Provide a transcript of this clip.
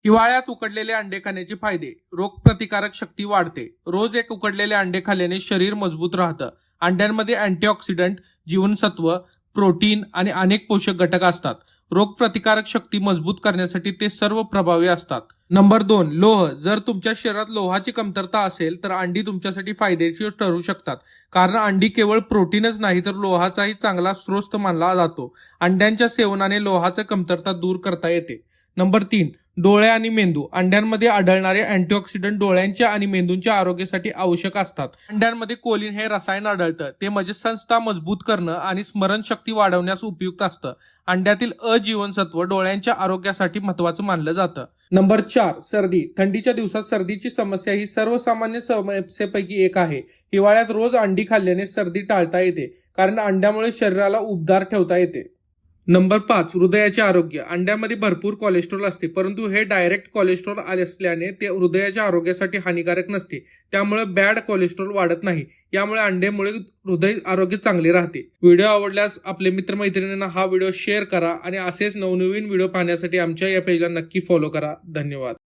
हिवाळ्यात उकडलेले अंडे खाण्याचे फायदे. रोगप्रतिकारक शक्ती वाढते. रोज एक उकडलेले अंडे खाल्ल्याने शरीर मजबूत राहतं. अंड्यांमध्ये अँटीऑक्सिडंट, जीवनसत्व, प्रोटीन आणि अनेक पोषक घटक असतात. रोगप्रतिकारक शक्ती मजबूत करण्यासाठी ते सर्व प्रभावी असतात. नंबर 2, लोह. जर तुमच्या शरीरात लोहाची कमतरता असेल तर अंडी तुमच्यासाठी फायदेशीर ठरू शकतात. कारण अंडी केवळ प्रोटीनच नाही तर लोहाचाही चांगला स्रोत मानला जातो. अंड्यांच्या सेवनाने लोहाची कमतरता दूर करता येते. नंबर 3, डोळे आणि मेंदू. अंड्यांमध्ये आढळणारे अँटीऑक्सिडंट डोळ्यांच्या आणि मेंदूच्या आरोग्यासाठी आवश्यक असतात. अंड्यांमध्ये कोलिन हे रसायन आढळतं. ते म्हणजे संस्था मजबूत करणं आणि स्मरणशक्ती वाढवण्यास उपयुक्त असतं. अंड्यातील अजीवनसत्व डोळ्यांच्या आरोग्यासाठी महत्वाचं मानलं जातं. नंबर 4, सर्दी. थंडीच्या दिवसात सर्दीची समस्या ही सर्वसामान्य समस्येपैकी एक आहे. हिवाळ्यात रोज अंडी खाल्ल्याने सर्दी टाळता येते, कारण अंड्यामुळे शरीराला उबदार ठेवता येते. नंबर 5, हृदयाचे आरोग्य. अंड्यामध्ये भरपूर कोलेस्ट्रॉल असते, परंतु हे डायरेक्ट कोलेस्ट्रॉल असल्याने ते हृदयाच्या आरोग्यासाठी हानिकारक नसते. त्यामुळे बॅड कोलेस्ट्रॉल वाढत नाही. यामुळे अंड्यामुळे हृदय आरोग्य चांगले राहते. व्हिडिओ आवडल्यास आपले मित्रमैत्रिणींना हा व्हिडिओ शेअर करा आणि असेच नवनवीन व्हिडिओ पाहण्यासाठी आमच्या या पेजला नक्की फॉलो करा. धन्यवाद.